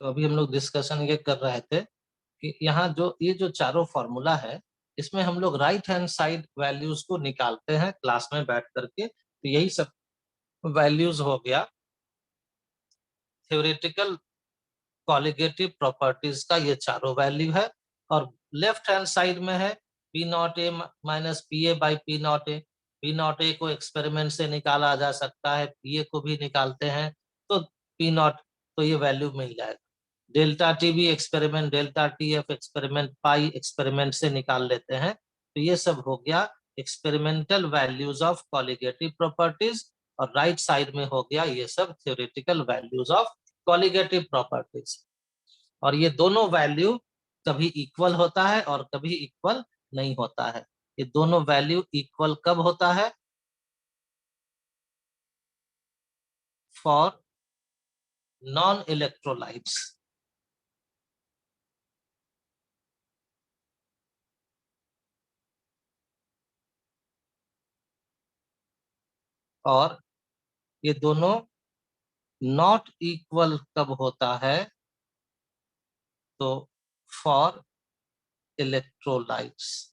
तो अभी हम लोग डिस्कशन ये कर रहे थे कि यहाँ जो ये जो चारों फॉर्मूला है, इसमें हम लोग राइट हैंड साइड वैल्यूज को निकालते हैं क्लास में बैठ करके। तो यही सब वैल्यूज हो गया थ्योरेटिकल कॉलिगेटिव प्रॉपर्टीज का, ये चारों वैल्यू है। और लेफ्ट हैंड साइड में है P naught A minus P A by P naught A. P naught ए को एक्सपेरिमेंट से निकाला जा सकता है, पी ए को भी निकालते हैं, तो पी नॉट, तो ये वैल्यू मिल जाएगा। डेल्टा टी भी experiment, delta T F experiment, pi experiment से निकाल लेते हैं। तो ये सब हो गया experimental values of colligative properties, और राइट साइड में हो गया ये सब theoretical values of colligative properties. और ये दोनों वैल्यू कभी इक्वल होता है और कभी इक्वल नहीं होता है। ये दोनों वैल्यू इक्वल कब होता है? For non electrolytes. और ये दोनों नॉट इक्वल कब होता है? तो फॉर इलेक्ट्रोलाइट्स।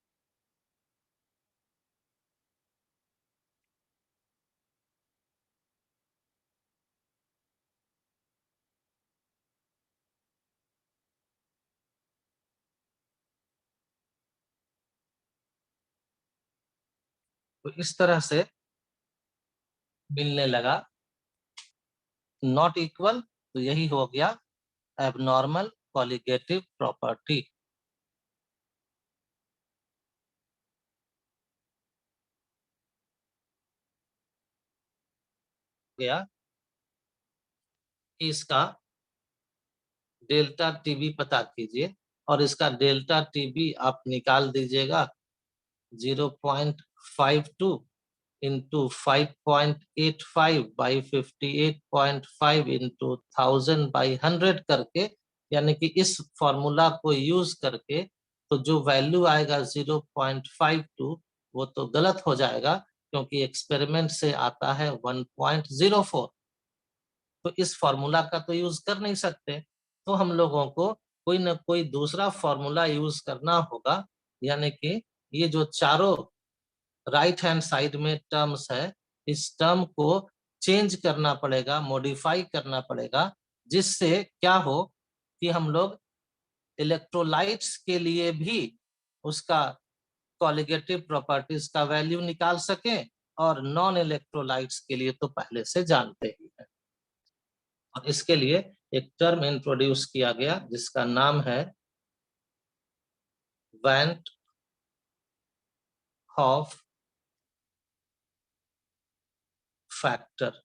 तो इस तरह से मिलने लगा। नॉट इक्वल, तो यही हो गया एबनॉर्मल कॉलिगेटिव प्रॉपर्टी। गया इसका डेल्टा टीबी पता कीजिए, और इसका डेल्टा टीबी आप निकाल दीजिएगा 0.52 इंटू 5.85 बाई 58.5 इंटू 1000 बाई 100 करके, यानी कि इस फॉर्मूला को यूज करके। तो जो वैल्यू आएगा 0.52, वो तो गलत हो जाएगा, क्योंकि एक्सपेरिमेंट से आता है 1.04। तो इस फॉर्मूला का तो यूज कर नहीं सकते, तो हम लोगों को कोई ना कोई दूसरा फॉर्मूला यूज करना होगा। यानी कि ये जो चारों राइट हैंड साइड में टर्म्स है, इस टर्म को चेंज करना पड़ेगा, मॉडिफाई करना पड़ेगा, जिससे क्या हो कि हम लोग इलेक्ट्रोलाइट्स के लिए भी उसका कॉलिगेटिव प्रॉपर्टीज का वैल्यू निकाल सकें, और नॉन इलेक्ट्रोलाइट्स के लिए तो पहले से जानते ही हैं। और इसके लिए एक टर्म इंट्रोड्यूस किया गया जिसका नाम है van Hoff factor.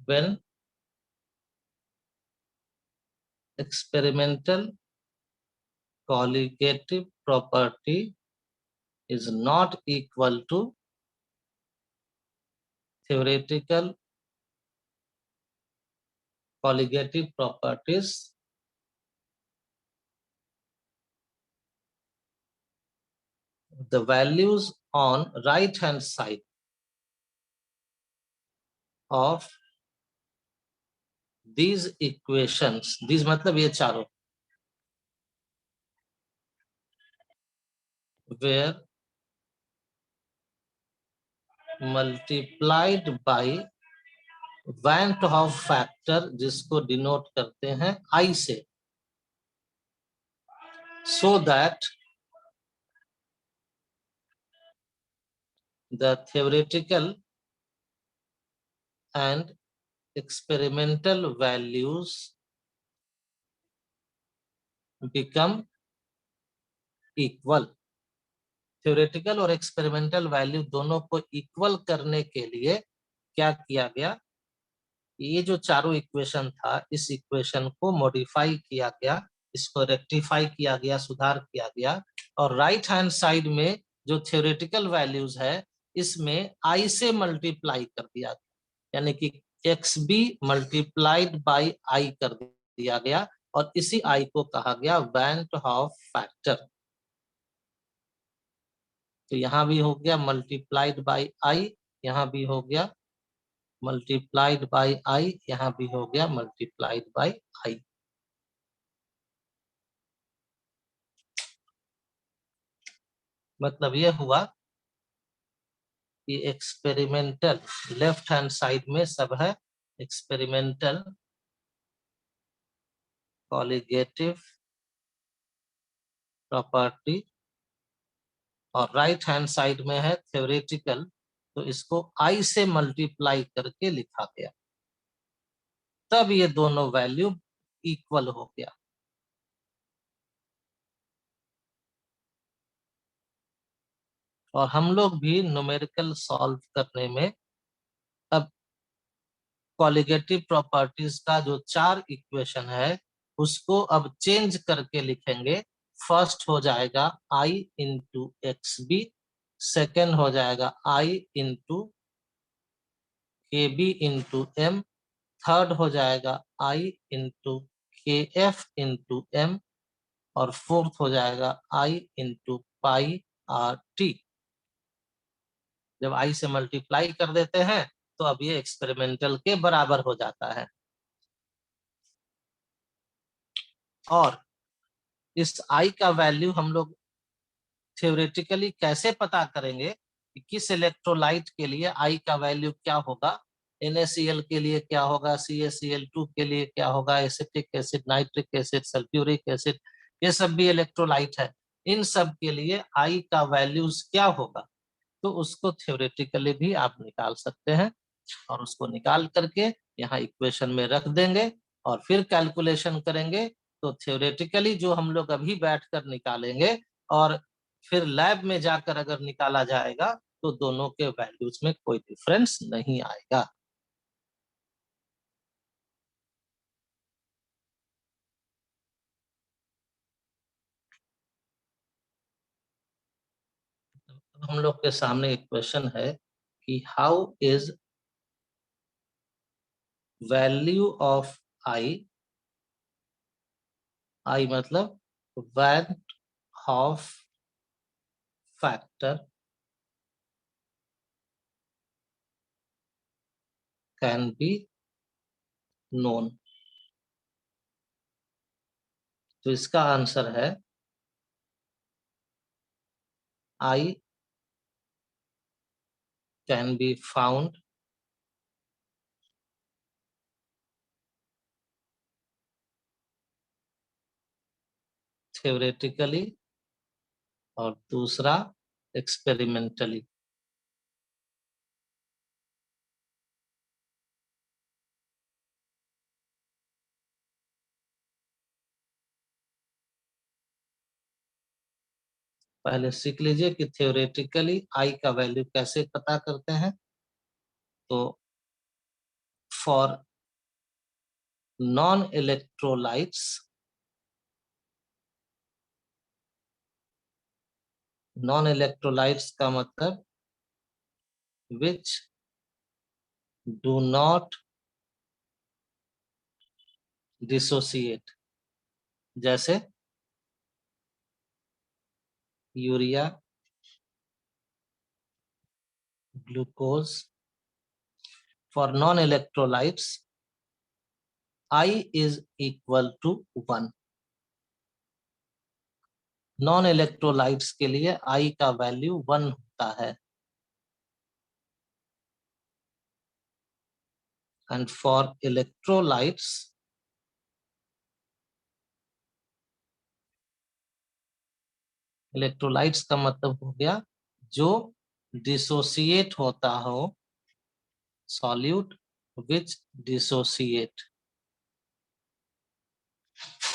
When experimental colligative property is not equal to theoretical colligative properties, the values on right hand side of these equations, these मतलब ये चारों, where multiplied by van Hoff factor, जिसको denote करते हैं आई से, so that the theoretical and experimental values become equal। Theoretical और experimental value दोनों को इक्वल करने के लिए क्या किया गया? ये जो चारों इक्वेशन था, इस इक्वेशन को मॉडिफाई किया गया, इसको रेक्टिफाई किया गया, सुधार किया गया। और राइट हैंड साइड में जो थ्योरेटिकल वैल्यूज है, इसमें आई से मल्टीप्लाई कर दिया गया, यानी कि X B multiplied by I कर दिया गया, और इसी आई को कहा गया वैन हॉफ फैक्टर। तो यहाँ भी हो गया मल्टीप्लाइड बाई आई, यहाँ भी हो गया मल्टीप्लाइड बाई आई, यहाँ भी हो गया मल्टीप्लाइड बाई आई। मतलब ये हुआ कि एक्सपेरिमेंटल लेफ्ट हैंड साइड में सब है एक्सपेरिमेंटल कॉलिगेटिव प्रॉपर्टी, और राइट हैंड साइड में है थ्योरेटिकल, तो इसको आई से मल्टीप्लाई करके लिखा गया, तब ये दोनों वैल्यू इक्वल हो गया। और हम लोग भी न्यूमेरिकल सॉल्व करने में अब कॉलिगेटिव प्रॉपर्टीज का जो 4 इक्वेशन है उसको अब चेंज करके लिखेंगे। फर्स्ट हो जाएगा आई इंटू एक्स बी, सेकेंड हो जाएगा आई into K B into M, third हो जाएगा आई इंटू के एफ इंटू एम, और फोर्थ हो जाएगा आई इंटू पाई आर टी। जब आई से मल्टीप्लाई कर देते हैं तो अब ये एक्सपेरिमेंटल के बराबर हो जाता है। और इस आई का वैल्यू हम लोग थ्योरेटिकली कैसे पता करेंगे कि किस इलेक्ट्रोलाइट के लिए आई का वैल्यू क्या होगा, NaCl के लिए क्या होगा, CaCl2 के लिए क्या होगा, acetic acid, nitric acid, sulphuric acid, ये सब भी इलेक्ट्रोलाइट है। इन सब के लिए आई का वैल्यूज क्या होगा, तो उसको थ्योरेटिकली भी आप निकाल सकते हैं, और उसको निकाल करके यहाँ इक्वेशन में रख देंगे और फिर कैलकुलेशन करेंगे। तो थ्योरेटिकली जो हम लोग अभी बैठकर निकालेंगे और फिर लैब में जाकर अगर निकाला जाएगा तो दोनों के वैल्यूज में कोई डिफरेंस नहीं आएगा। हम लोग के सामने एक क्वेश्चन है कि how is value of I, I मतलब van Hoff factor can be known. तो इसका आंसर है I can be found theoretically और दूसरा एक्सपेरिमेंटली। पहले सीख लीजिए कि थ्योरेटिकली आई का वैल्यू कैसे पता करते हैं। तो for non electrolytes, non electrolytes का मतलब विच डू नॉट डिसोसिएट, जैसे urea, glucose. For non electrolytes I is equal to 1। Non electrolytes के लिए आई का वैल्यू 1 होता है। एंड फॉर इलेक्ट्रोलाइट्स, इलेक्ट्रोलाइट्स का मतलब हो गया जो डिसोसिएट होता हो, सॉल्यूट विच डिसोसिएट।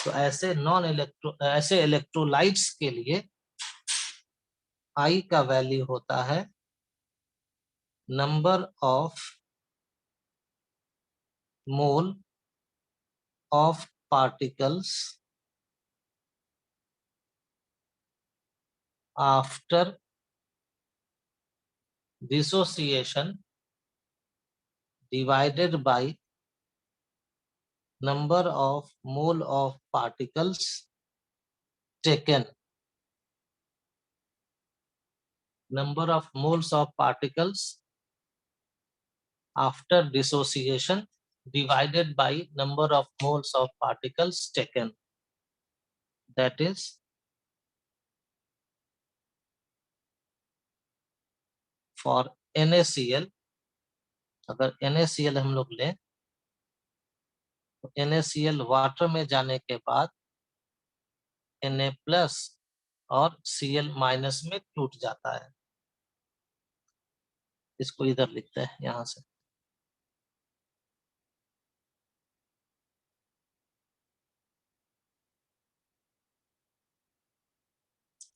तो ऐसे इलेक्ट्रोलाइट्स के लिए आई का वैल्यू होता है number of mole of particles after dissociation divided by number of mole of particles taken number of moles of particles after dissociation divided by number of moles of particles taken, that is for NaCl. अगर NaCl हम लोग लें तो NaCl water में जाने के बाद Na plus और Cl माइनस में टूट जाता है। इसको इधर लिखते हैं यहां से।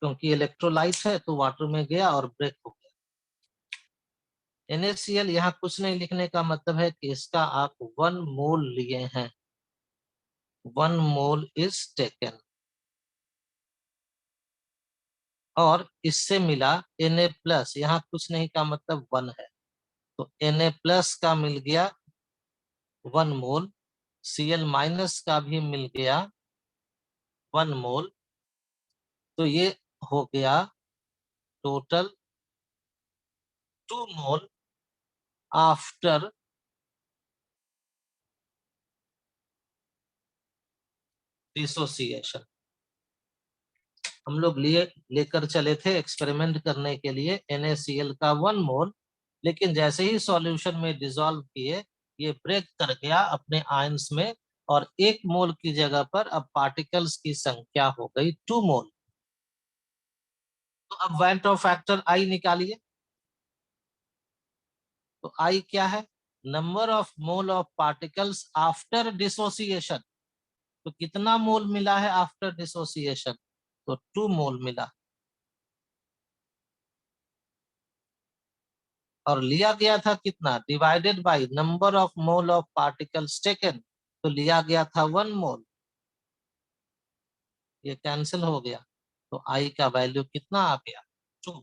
क्योंकि इलेक्ट्रोलाइट है तो वाटर में गया और ब्रेक हो गया। NaCl यहाँ कुछ नहीं लिखने का मतलब है कि इसका आप 1 मोल लिए हैं, 1 मोल इज टेकन, और इससे मिला Na प्लस, यहाँ कुछ नहीं का मतलब 1 है, तो Na प्लस का मिल गया 1 मोल, Cl माइनस का भी मिल गया 1 मोल, तो ये हो गया टोटल 2 मोल आफ्टर डिसोसिएशन। हम लोग लेकर चले थे एक्सपेरिमेंट करने के लिए NaCl का 1 मोल, लेकिन जैसे ही सॉल्यूशन में डिसॉल्व किए ये ब्रेक कर गया अपने आयंस में, और 1 मोल की जगह पर अब पार्टिकल्स की संख्या हो गई 2 मोल। तो अब वैन टॉप फैक्टर I निकालिए। तो I क्या है? Number of mole of particles after dissociation. तो कितना मोल मिला है आफ्टर डिसोसिएशन? तो 2 मोल मिला, और लिया गया था कितना? Divided by number of mole of particles taken, तो लिया गया था 1 मोल, ये कैंसिल हो गया, तो I का वैल्यू कितना आ गया? 2।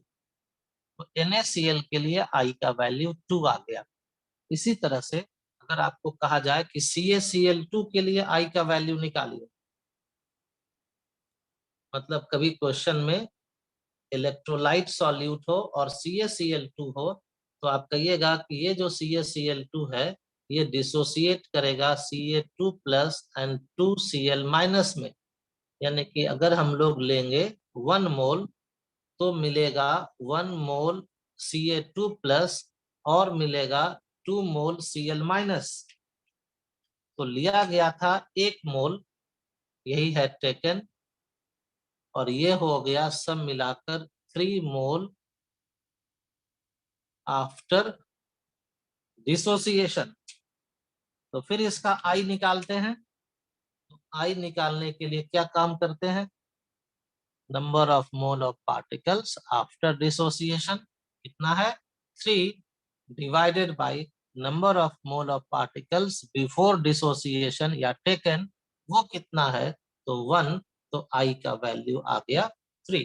तो NaCl के लिए I का वैल्यू 2 आ गया। इसी तरह से अगर आपको कहा जाए कि CaCl2 के लिए I का वैल्यू निकालिए, मतलब कभी क्वेश्चन में इलेक्ट्रोलाइट सॉल्यूट हो और CaCl2 हो, तो आप कहिएगा कि ये जो CaCl2 है ये डिसोसिएट करेगा Ca2 plus and 2Cl minus में, यानी कि अगर हम लोग लेंगे 1 मोल तो मिलेगा 1 मोल Ca2 प्लस और मिलेगा 2 मोल Cl माइनस। तो लिया गया था 1 मोल, यही है टेकन, और ये हो गया सब मिलाकर 3 मोल आफ्टर डिसोसिएशन। तो फिर इसका आई निकालते हैं। तो आई निकालने के लिए क्या काम करते हैं? Number of mole of particles after dissociation कितना है? 3 divided by number of mole of particles before dissociation या टेकन, वो कितना है? तो 1, तो आई का वैल्यू आ गया 3।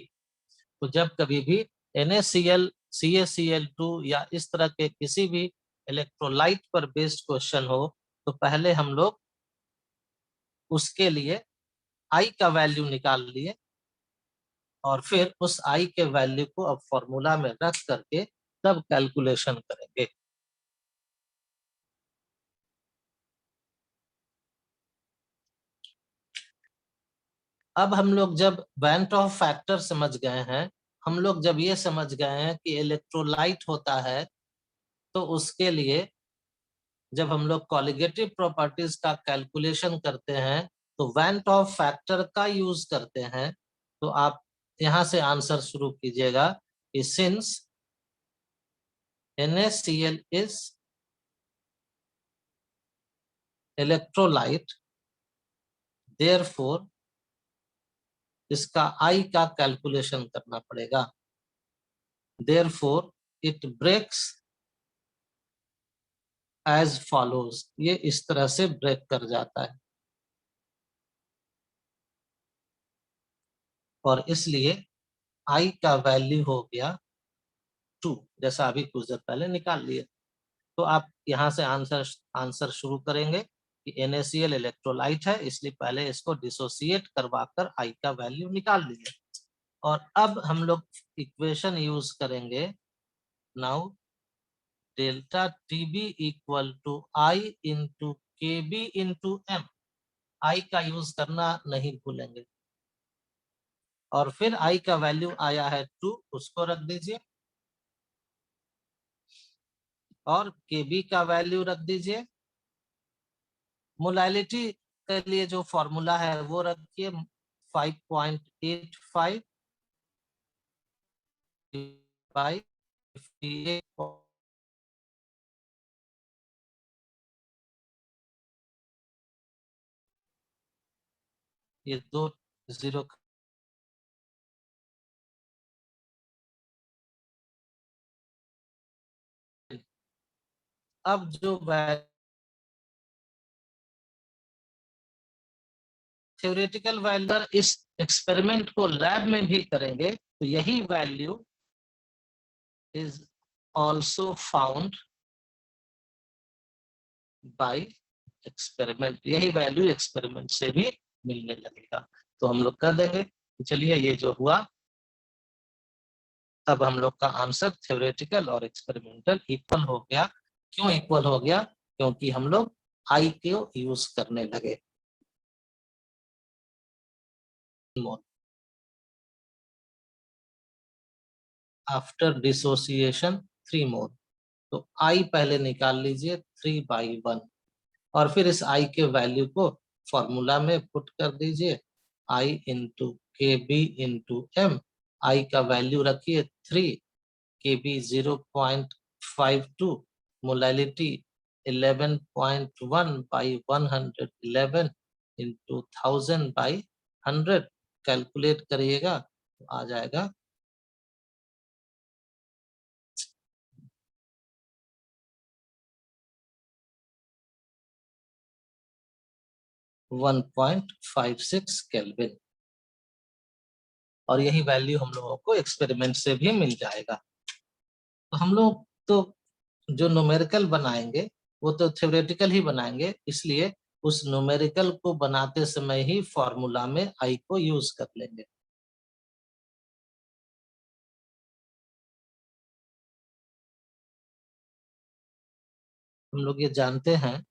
तो जब कभी भी NaCl, CaCl2 या इस तरह के किसी भी इलेक्ट्रोलाइट पर बेस्ड क्वेश्चन हो, तो पहले हम लोग उसके लिए I का वैल्यू निकाल लिए, और फिर उस I के वैल्यू को अब फॉर्मूला में रख करके तब कैलकुलेशन करेंगे। अब हम लोग जब वैन ऑफ फैक्टर समझ गए हैं, हम लोग जब ये समझ गए हैं कि इलेक्ट्रोलाइट होता है, तो उसके लिए जब हम लोग कॉलिगेटिव प्रॉपर्टीज का कैलकुलेशन करते हैं तो वैन ऑफ फैक्टर का यूज करते हैं। तो आप यहां से आंसर शुरू कीजिएगा कि since NaCl is electrolyte, therefore इसका I का कैलकुलेशन करना पड़ेगा। Therefore it breaks as follows, ये इस तरह से ब्रेक कर जाता है, और इसलिए I का वैल्यू हो गया 2, जैसा अभी कुछ देर पहले निकाल लिए। तो आप यहाँ से आंसर शुरू करेंगे कि NaCl इलेक्ट्रोलाइट है, इसलिए पहले इसको डिसोसिएट करवाकर I का वैल्यू निकाल लीजिए। और अब हम लोग इक्वेशन यूज करेंगे। Now delta TB equal to I into K B into M. I का यूज करना नहीं भूलेंगे। और फिर आई का वैल्यू आया है 2, उसको रख दीजिए। और के बी का वैल्यू रख दीजिए। मोलैलिटी के लिए जो फॉर्मूला है वो रखिए 5.85 बाई 58। ये 2 0। अब जो थ्योरेटिकल वैल्यू इस एक्सपेरिमेंट को लैब में भी करेंगे तो यही value is also found by experiment. यही वैल्यू एक्सपेरिमेंट से भी मिलने लगेगा। तो हम लोग कर देंगे। चलिए, ये जो हुआ, अब हम लोग का आंसर थ्योरेटिकल और एक्सपेरिमेंटल इक्वल हो गया। क्यों इक्वल हो गया? क्योंकि हम लोग आई को यूज करने लगे। आफ्टर डिसोसिएशन 3 मोल। तो आई पहले निकाल लीजिए 3/1 और फिर इस आई के वैल्यू को फॉर्मूला में पुट कर दीजिए। आई into K B into M. I का वैल्यू रखिए 3, के बी 0.52, मोलैलिटी 11.1/111 इंटू 1000/100। कैलकुलेट करिएगा तो आ जाएगा 1.56 केल्विन। और यही वैल्यू हम लोगों को एक्सपेरिमेंट से भी मिल जाएगा। तो हम लोग तो जो न्यूमेरिकल बनाएंगे वो तो थ्योरेटिकल ही बनाएंगे, इसलिए उस न्यूमेरिकल को बनाते समय ही फॉर्मूला में आई को यूज कर लेंगे। हम लोग ये जानते हैं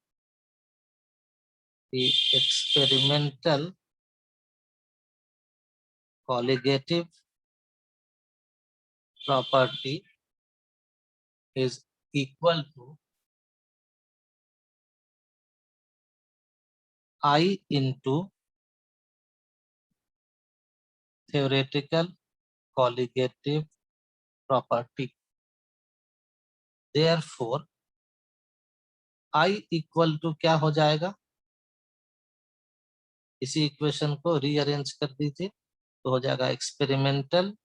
कि experimental colligative property is equal to I into theoretical colligative property। Therefore, I equal to क्या हो जाएगा? इसी इक्वेशन को रीअरेंज कर दीजिए तो हो जाएगा experimental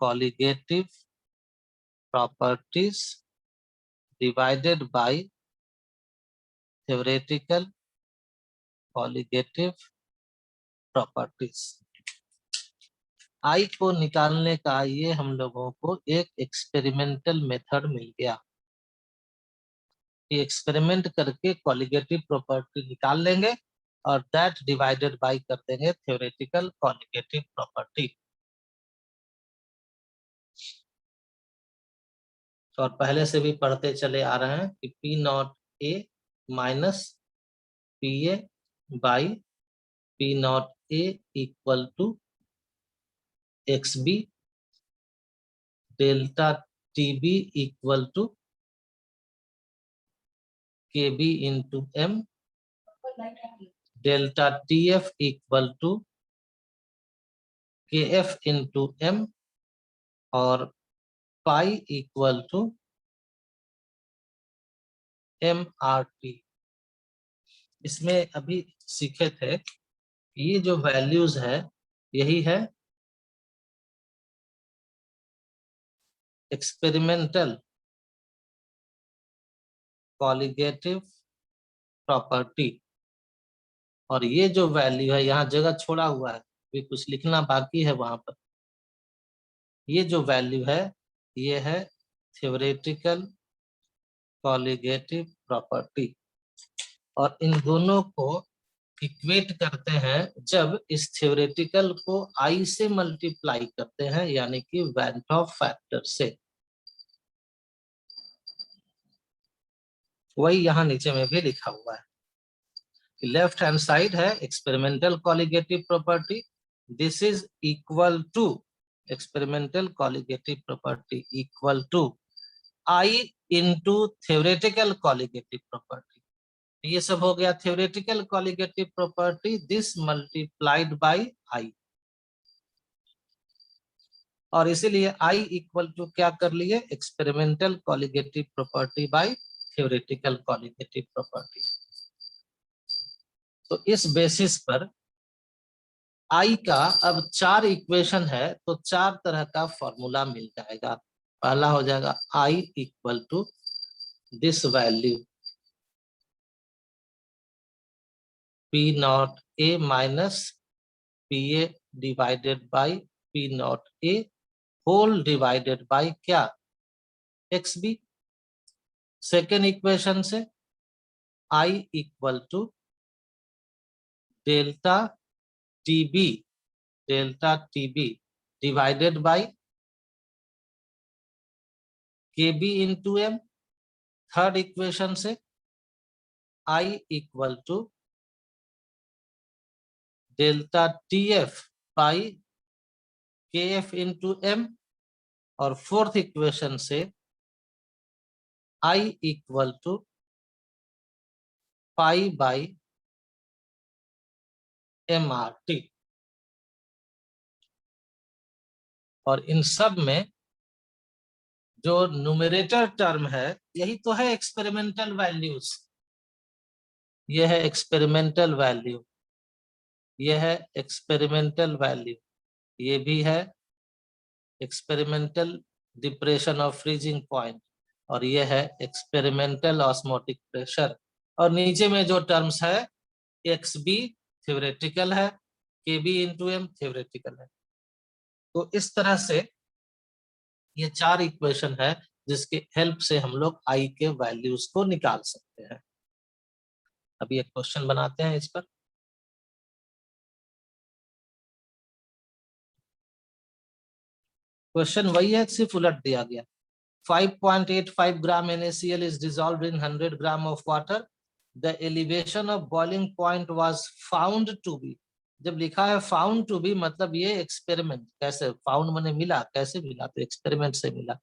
colligative properties divided by theoretical colligative properties. I को निकालने का ये हम लोगों को एक एक्सपेरिमेंटल मेथड मिल गया कि एक्सपेरिमेंट करके कॉलिगेटिव प्रॉपर्टी निकाल लेंगे और दैट डिवाइडेड बाय कर देंगे थ्योरेटिकल कॉलिगेटिव प्रॉपर्टी। और पहले से भी पढ़ते चले आ रहे हैं कि P naught A minus P A by P naught A equal to X B, delta T B equal to K B into M, delta T F equal to K F into M, और pi equal to M R T. इसमें अभी सीखे थे ये जो values है यही है एक्सपेरिमेंटल कॉलिगेटिव प्रॉपर्टी। और ये जो वैल्यू है, यहाँ जगह छोड़ा हुआ है, भी कुछ लिखना बाकी है वहां पर। ये जो वैल्यू है ये है थ्योरेटिकल कॉलिगेटिव प्रॉपर्टी। और इन दोनों को इक्वेट करते हैं जब इस थ्योरेटिकल को आई से मल्टीप्लाई करते हैं, यानी कि वैन ऑफ फैक्टर से। वही यहां नीचे में भी लिखा हुआ है। लेफ्ट हैंड साइड है experimental colligative property, this is equal to experimental colligative property equal to I into theoretical colligative property. ये सब हो गया theoretical colligative property, this multiplied by i. और इसीलिए आई इक्वल टू क्या कर लिए, experimental colligative property by theoretical colligative property. तो इस बेसिस पर आई का अब 4 इक्वेशन है, तो 4 तरह का फॉर्मूला मिल जाएगा। पहला हो जाएगा i equal to this value P naught A minus P A divided by P naught A whole divided by क्या, एक्स बी। सेकेंड इक्वेशन से i equal to delta TB, delta TB divided by K B into M. Third equation से i equal to delta T F by K F into M. और fourth equation से i equal to pi by M R T. और इन सब में जो numerator term है यही तो है एक्सपेरिमेंटल वैल्यूज। ये है एक्सपेरिमेंटल वैल्यू, ये है एक्सपेरिमेंटल वैल्यू, ये भी है experimental depression of freezing point, और ये है एक्सपेरिमेंटल ऑस्मोटिक प्रेशर। और नीचे में जो टर्म्स है एक्स बी थ्योरेटिकल है, के बी इंटू एम थ्योरेटिकल है। तो इस तरह से ये 4 इक्वेशन है जिसके हेल्प से हम लोग आई के वैल्यूज को निकाल सकते हैं। अभी एक क्वेश्चन बनाते हैं इस पर। क्वेश्चन वही है, सिर्फ उलट दिया गया। 5.85 gram NaCl is dissolved in 100 gram of water. The elevation of boiling point was found to be। जब लिखा है फाउंड टू बी मतलब ये एक्सपेरिमेंट, कैसे फाउंड मैंने मिला, कैसे मिला, तो एक्सपेरिमेंट से मिला।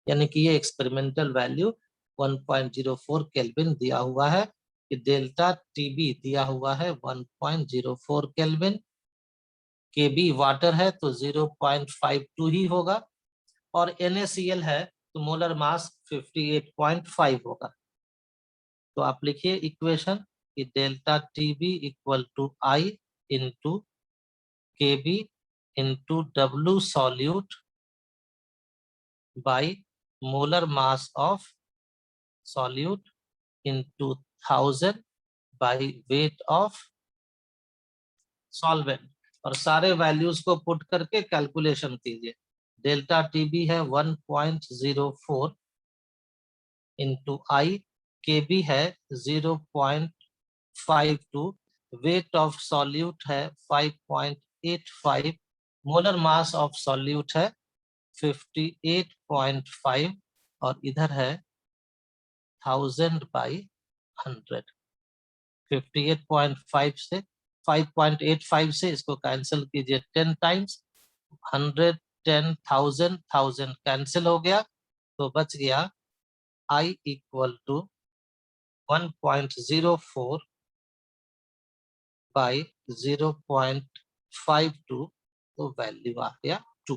यानी कि ये एक्सपेरिमेंटल वैल्यू 1.04 केल्विन दिया हुआ है, कि डेल्टा टीबी दिया हुआ है 1.04 केल्विन, के बी वाटर है तो 0.52 ही होगा, और NaCl है तो मोलर मास 58.5 होगा। तो आप लिखिए इक्वेशन कि delta TB equal to I into K B into W solute by molar mass of solute into 1000 by weight of solvent. और सारे वैल्यूज को पुट करके कैलकुलेशन कीजिए। डेल्टा टीबी है 1.04 इंटू आई, के बी है 0.52, वेट ऑफ सॉल्यूट है 5.85, molar mass of solute है 58.5, और इधर है 1000 बाई 100। 58.5 से 5.85 से इसको कैंसिल कीजिए 10 टाइम्स, 100 10,000 1000 कैंसिल हो गया, तो बच गया आई इक्वल टू 1.04 बाई 0.52, तो वैल्यू आ गया 2।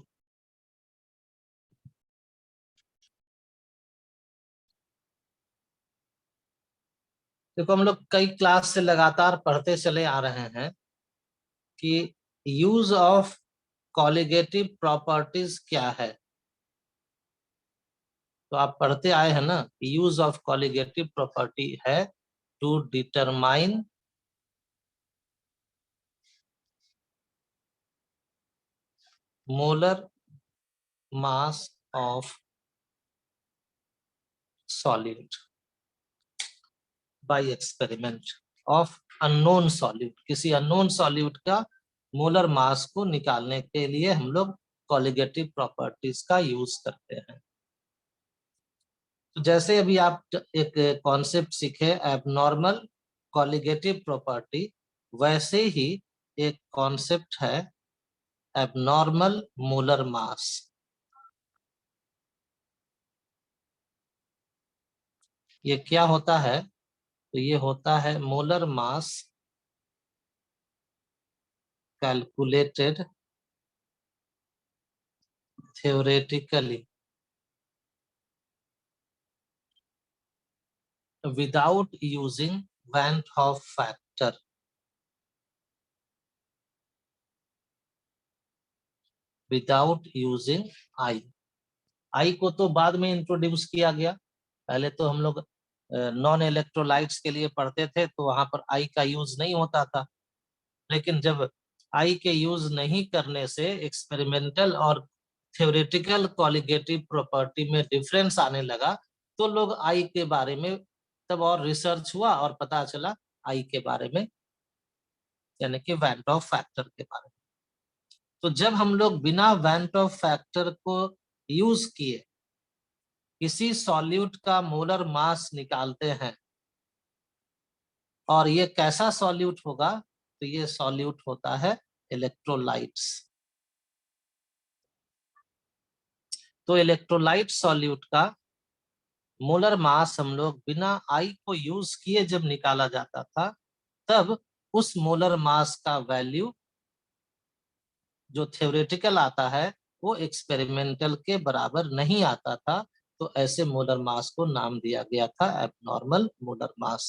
देखो हम लोग कई क्लास से लगातार पढ़ते चले आ रहे हैं कि यूज ऑफ कॉलिगेटिव प्रॉपर्टीज क्या है। तो आप पढ़ते आए हैं ना, यूज ऑफ कॉलिगेटिव प्रॉपर्टी है to determine molar mass of solid by experiment of unknown solute, किसी अननोन सॉल्यूट का मोलर मास को निकालने के लिए हम लोग कॉलिगेटिव प्रॉपर्टीज का यूज करते हैं। तो जैसे अभी आप एक कॉन्सेप्ट सीखे एबनॉर्मल कॉलिगेटिव प्रॉपर्टी, वैसे ही एक कॉन्सेप्ट है एबनॉर्मल मोलर मास। ये क्या होता है? तो ये होता है molar mass calculated theoretically without using Van Hoff factor, without using I। आई को तो बाद में इंट्रोड्यूस किया गया, पहले तो हम लोग नॉन इलेक्ट्रोलाइट्स के लिए पढ़ते थे तो वहां पर आई का यूज नहीं होता था। लेकिन जब आई के यूज नहीं करने से एक्सपेरिमेंटल और थ्योरेटिकल कॉलिगेटिव प्रॉपर्टी में डिफरेंस आने लगा, तो लोग आई के बारे में तब और रिसर्च हुआ और पता चला आई के बारे में, यानी कि वैन डॉर्फ फैक्टर के बारे में। तो जब हम लोग बिना वैन डॉर्फ फैक्टर को यूज किए किसी सॉल्यूट का मोलर मास निकालते हैं, और ये कैसा सॉल्यूट होगा? तो ये सॉल्यूट होता है इलेक्ट्रोलाइट्स। तो इलेक्ट्रोलाइट सॉल्यूट का मोलर मास हम लोग बिना आई को यूज किए जब निकाला जाता था, तब उस मोलर मास का वैल्यू जो थ्योरेटिकल आता है वो एक्सपेरिमेंटल के बराबर नहीं आता था। तो ऐसे मोलर मास को नाम दिया गया था एबनॉर्मल मोलर मास।